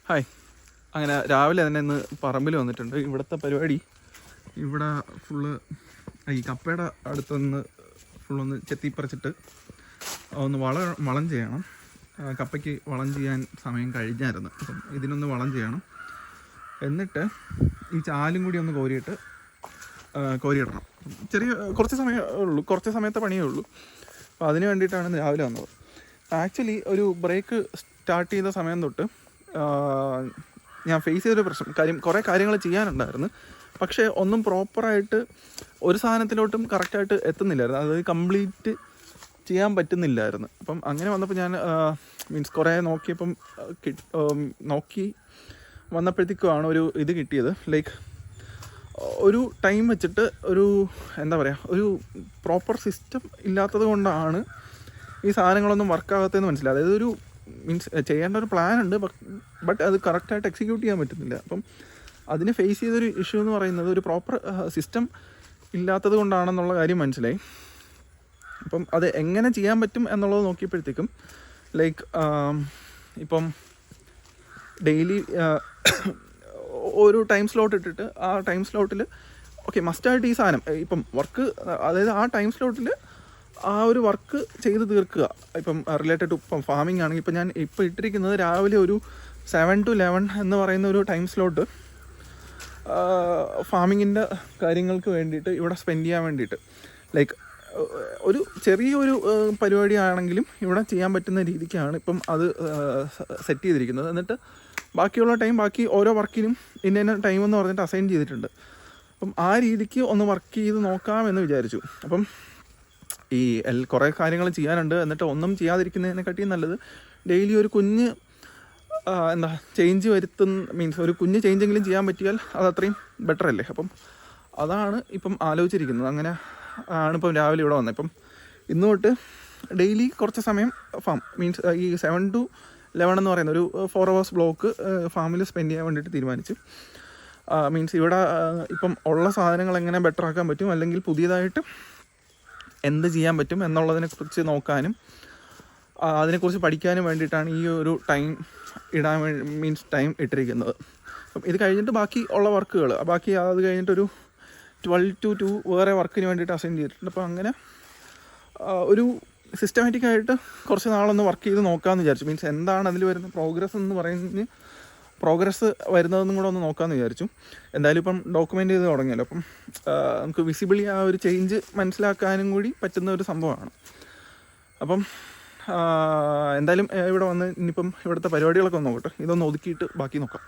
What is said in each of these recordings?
Hi. അങ്ങനെ രാവിലെ തന്നെ ഇന്ന് പറമ്പിൽ വന്നിട്ടുണ്ട്. ഇവിടുത്തെ പരിപാടി ഇവിടെ ഫുള്ള് ഈ കപ്പയുടെ അടുത്തുനിന്ന് ഫുള്ളൊന്ന് ചെത്തിപ്പറിച്ചിട്ട് ഒന്ന് വളം ചെയ്യണം. കപ്പയ്ക്ക് വളം ചെയ്യാൻ സമയം കഴിഞ്ഞായിരുന്നു. അപ്പം ഇതിനൊന്ന് വളം ചെയ്യണം. എന്നിട്ട് ഈ ചാലും കൂടി ഒന്ന് കോരിയിടണം. കുറച്ച് സമയത്തെ പണിയേ ഉള്ളൂ. അപ്പോൾ അതിന് വേണ്ടിയിട്ടാണ് രാവിലെ വന്നത്. ആക്ച്വലി ഒരു ബ്രേക്ക് സ്റ്റാർട്ട് ചെയ്ത സമയം തൊട്ട് ഞാൻ ഫേസ് ചെയ്തൊരു പ്രശ്നം, കുറേ കാര്യങ്ങൾ ചെയ്യാനുണ്ടായിരുന്നു. പക്ഷേ ഒന്നും പ്രോപ്പറായിട്ട് ഒരു സാധനത്തിലോട്ടും കറക്റ്റായിട്ട് എത്തുന്നില്ലായിരുന്നു. അതായത് കംപ്ലീറ്റ് ചെയ്യാൻ പറ്റുന്നില്ലായിരുന്നു. അപ്പം അങ്ങനെ വന്നപ്പോൾ ഞാൻ കുറേ നോക്കി വന്നപ്പോഴത്തേക്കുമാണ് ഒരു ഇത് കിട്ടിയത്. ലൈക്ക് ഒരു ടൈം വെച്ചിട്ട് ഒരു പ്രോപ്പർ സിസ്റ്റം ഇല്ലാത്തത് കൊണ്ടാണ് ഈ സാധനങ്ങളൊന്നും വർക്കാകാത്തതെന്ന് മനസ്സിലായി. അതായത് ചെയ്യേണ്ട ഒരു പ്ലാൻ ഉണ്ട്, ബട്ട് അത് കറക്റ്റായിട്ട് എക്സിക്യൂട്ട് ചെയ്യാൻ പറ്റുന്നില്ല. അപ്പം അതിന് ഫേസ് ചെയ്തൊരു ഇഷ്യൂ എന്ന് പറയുന്നത് ഒരു പ്രോപ്പർ സിസ്റ്റം ഇല്ലാത്തത് കൊണ്ടാണെന്നുള്ള കാര്യം മനസ്സിലായി. അപ്പം അത് എങ്ങനെ ചെയ്യാൻ പറ്റും എന്നുള്ളത് നോക്കിയപ്പോഴത്തേക്കും ലൈക്ക് ഇപ്പം ഡെയിലി ഒരു ടൈം സ്ലോട്ട് ഇട്ടിട്ട് ആ ടൈം സ്ലോട്ടിൽ മസ്റ്റായിട്ട് ഈ സാധനം ഇപ്പം വർക്ക്, അതായത് ആ ടൈം സ്ലോട്ടിൽ ആ ഒരു വർക്ക് ചെയ്ത് തീർക്കുക. ഇപ്പം റിലേറ്റഡ് ടു ഫാമിംഗ് ആണെങ്കിൽ ഇപ്പം ഞാൻ ഇപ്പോൾ ഇട്ടിരിക്കുന്നത് രാവിലെ ഒരു 7 to 11 എന്ന് പറയുന്ന ഒരു ടൈം സ്ലോട്ട് ഫാമിങ്ങിൻ്റെ കാര്യങ്ങൾക്ക് വേണ്ടിയിട്ട് ഇവിടെ സ്പെൻഡ് ചെയ്യാൻ വേണ്ടിയിട്ട്, ലൈക്ക് ഒരു ചെറിയൊരു പരിപാടിയാണെങ്കിലും ഇവിടെ ചെയ്യാൻ പറ്റുന്ന രീതിക്കാണ് ഇപ്പം അത് സെറ്റ് ചെയ്തിരിക്കുന്നത്. എന്നിട്ട് ബാക്കിയുള്ള ടൈം ബാക്കി ഓരോ വർക്കിനും ഇന്ന ടൈം എന്ന് പറഞ്ഞിട്ട് അസൈൻ ചെയ്തിട്ടുണ്ട്. അപ്പം ആ രീതിക്ക് ഒന്ന് വർക്ക് ചെയ്ത് നോക്കാമെന്ന് വിചാരിച്ചു. അപ്പം ഈ കുറേ കാര്യങ്ങൾ ചെയ്യാനുണ്ട്. എന്നിട്ട് ഒന്നും ചെയ്യാതിരിക്കുന്നതിനെക്കാട്ടിയും നല്ലത് ഡെയിലി ഒരു കുഞ്ഞ് ചേഞ്ച് ഒരു കുഞ്ഞ് ചേഞ്ചെങ്കിലും ചെയ്യാൻ പറ്റിയാൽ അത് അത്രയും ബെറ്റർ അല്ലേ. അപ്പം അതാണ് ഇപ്പം ആലോചിച്ചിരിക്കുന്നത്. അങ്ങനെ ആണിപ്പം രാവിലെ ഇവിടെ വന്നത്. ഇപ്പം ഇന്ന് തൊട്ട് ഡെയിലി കുറച്ച് സമയം ഈ 7 to 11 എന്ന് പറയുന്ന ഒരു 4 hours ബ്ലോക്ക് ഫാമിൽ സ്പെൻഡ് ചെയ്യാൻ വേണ്ടിയിട്ട് തീരുമാനിച്ചു. ഇവിടെ ഇപ്പം ഉള്ള സാധനങ്ങൾ എങ്ങനെ ബെറ്റർ ആക്കാൻ പറ്റും, അല്ലെങ്കിൽ പുതിയതായിട്ട് എന്ത് ചെയ്യാൻ പറ്റും എന്നുള്ളതിനെക്കുറിച്ച് നോക്കാനും അതിനെക്കുറിച്ച് പഠിക്കാനും വേണ്ടിയിട്ടാണ് ഈ ഒരു ടൈം ടൈം ഇട്ടിരിക്കുന്നത്. അപ്പം ഇത് കഴിഞ്ഞിട്ട് ബാക്കി ഉള്ള വർക്കുകൾ അത് കഴിഞ്ഞിട്ടൊരു 12 to 2 വേറെ വർക്കിന് വേണ്ടിയിട്ട് അസൈൻ ചെയ്തിട്ടുണ്ട്. അപ്പോൾ അങ്ങനെ ഒരു സിസ്റ്റമാറ്റിക്കായിട്ട് കുറച്ച് നാളൊന്ന് വർക്ക് ചെയ്ത് നോക്കാമെന്ന് വിചാരിച്ചു. എന്താണ് അതിൽ വരുന്ന പ്രോഗ്രസ് വരുന്നതെന്നും കൂടെ ഒന്ന് നോക്കാമെന്ന് വിചാരിച്ചു. എന്തായാലും ഇപ്പം ഡോക്യുമെൻ്റ് ചെയ്ത് തുടങ്ങിയല്ലോ. അപ്പം നമുക്ക് വിസിബിളി ആ ഒരു ചേഞ്ച് മനസ്സിലാക്കാനും കൂടി പറ്റുന്ന ഒരു സംഭവമാണ്. അപ്പം എന്തായാലും ഇവിടെ വന്ന് ഇനിയിപ്പം ഇവിടുത്തെ പരിപാടികളൊക്കെ ഒന്ന് നോക്കട്ടെ. ഇതൊന്ന് ഒതുക്കിയിട്ട് ബാക്കി നോക്കാം.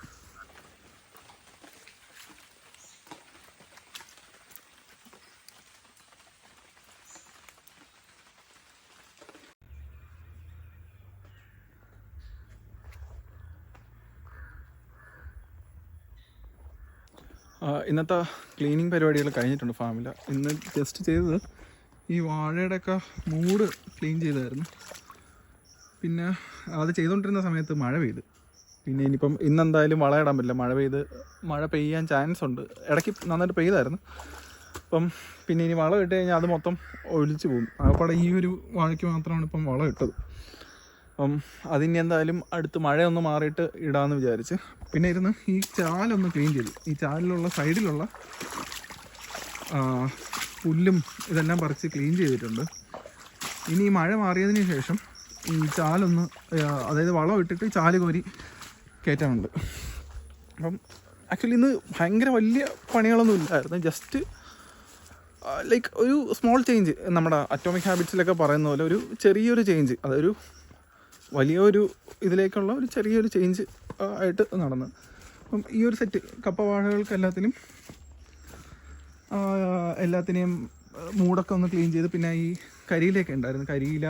ഇന്നത്തെ ക്ലീനിങ് പരിപാടികൾ കഴിഞ്ഞിട്ടുണ്ട് ഫാമിൽ. ഇന്ന് ജസ്റ്റ് ചെയ്തത് ഈ വാഴയുടെയൊക്കെ മൂട് ക്ലീൻ ചെയ്തായിരുന്നു. പിന്നെ അത് ചെയ്തുകൊണ്ടിരുന്ന സമയത്ത് മഴ പെയ്ത്. പിന്നെ ഇനിയിപ്പം ഇന്നെന്തായാലും വളമിടാൻ പറ്റില്ല. മഴ പെയ്യാൻ ചാൻസ് ഉണ്ട്. ഇടയ്ക്ക് നന്നായിട്ട് പെയ്തായിരുന്നു. അപ്പം പിന്നെ ഇനി വളം ഇട്ട് കഴിഞ്ഞാൽ അത് മൊത്തം ഒലിച്ചു പോകും. അപ്പോൾ ഈ ഒരു വാഴയ്ക്ക് മാത്രമാണ് ഇപ്പം വളം ഇട്ടത്. അപ്പം അതിന് എന്തായാലും അടുത്ത് മഴയൊന്ന് മാറിയിട്ട് ഇടാമെന്ന് വിചാരിച്ച് പിന്നെ ഇരുന്ന് ഈ ചാലൊന്ന് ക്ലീൻ ചെയ്തു. ഈ ചാലിലുള്ള സൈഡിലുള്ള പുല്ലും ഇതെല്ലാം പറിച്ച് ക്ലീൻ ചെയ്തിട്ടുണ്ട്. ഇനി ഈ മഴ മാറിയതിന് ശേഷം ഈ ചാലൊന്ന്, അതായത് വളം ഇട്ടിട്ട് ചാല് കോരി കയറ്റാനുണ്ട്. അപ്പം ആക്ച്വലി ഇന്ന് ഭയങ്കര വലിയ പണികളൊന്നും ഇല്ലായിരുന്നു. ജസ്റ്റ് ലൈക്ക് ഒരു സ്മോൾ ചേഞ്ച്, നമ്മുടെ അറ്റോമിക് ഹാബിറ്റ്സിലൊക്കെ പറയുന്ന പോലെ ഒരു ചെറിയൊരു ചേഞ്ച്, അതൊരു വലിയൊരു ഇതിലേക്കുള്ള ഒരു ചെറിയൊരു ചേഞ്ച് ആയിട്ട് നടന്നു. അപ്പം ഈ ഒരു സെറ്റ് കപ്പവാഴകൾക്ക് എല്ലാത്തിനെയും മൂടൊക്കെ ഒന്ന് ക്ലീൻ ചെയ്ത്, പിന്നെ ഈ കരിയിലൊക്കെ ഉണ്ടായിരുന്നു, കരിയില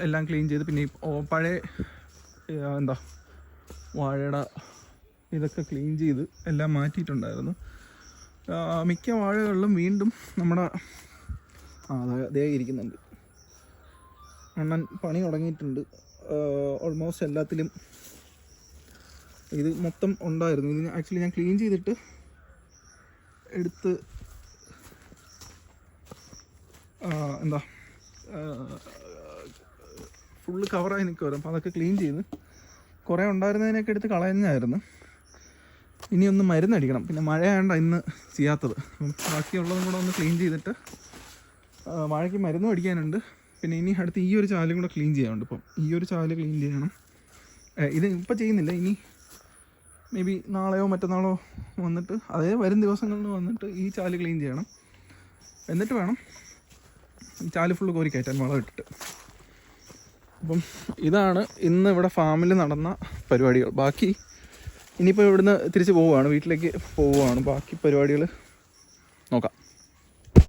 എല്ലാം ക്ലീൻ ചെയ്ത്, പിന്നെ ഈ പഴയ വാഴയുടെ ഇതൊക്കെ ക്ലീൻ ചെയ്ത് എല്ലാം മാറ്റിയിട്ടുണ്ടായിരുന്നു. മിക്ക വാഴകളിലും വീണ്ടും നമ്മുടെ അതേ ഇരിക്കുന്നുണ്ട്. അണ്ണൻ പണി തുടങ്ങിയിട്ടുണ്ട്. ഓൾമോസ്റ്റ് എല്ലാത്തിലും ഇത് മൊത്തം ഉണ്ടായിരുന്നു. ഇത് ആക്ച്വലി ഞാൻ ക്ലീൻ ചെയ്തിട്ട് എടുത്ത് ഫുള്ള് കവറായി നിൽക്കുമായിരുന്നു. അപ്പോൾ അതൊക്കെ ക്ലീൻ ചെയ്ത് കുറേ ഉണ്ടായിരുന്നതിനൊക്കെ എടുത്ത് കളഞ്ഞായിരുന്നു. ഇനി ഒന്ന് മരുന്നടിക്കണം. പിന്നെ മഴയായതുകൊണ്ട് ഇന്ന് ചെയ്യാത്തത്. ബാക്കിയുള്ളതും കൂടെ ഒന്ന് ക്ലീൻ ചെയ്തിട്ട് വാഴയ്ക്ക് മരുന്നും അടിക്കാനുണ്ട്. പിന്നെ ഇനി അടുത്ത് ഈ ഒരു ചാലും കൂടെ ക്ലീൻ ചെയ്യാനുണ്ട്. ഇപ്പം ഈ ഒരു ചാല് ക്ലീൻ ചെയ്യണം. ഇത് ഇപ്പം ചെയ്യുന്നില്ല, ഇനി മേ ബി നാളെയോ മറ്റന്നാളോ വന്നിട്ട് വരും ദിവസങ്ങളിൽ വന്നിട്ട് ഈ ചാല് ക്ലീൻ ചെയ്യണം. എന്നിട്ട് വേണം ഈ ചാല് ഫുള്ള് കോരി കയറ്റാൻ വളം ഇട്ടിട്ട്. അപ്പം ഇതാണ് ഇന്ന് ഇവിടെ ഫാമിൽ നടന്ന പരിപാടികൾ. ബാക്കി ഇനിയിപ്പോൾ ഇവിടുന്ന് തിരിച്ച് പോവുകയാണ്, വീട്ടിലേക്ക് പോവുകയാണ്. ബാക്കി പരിപാടികൾ നോക്കാം.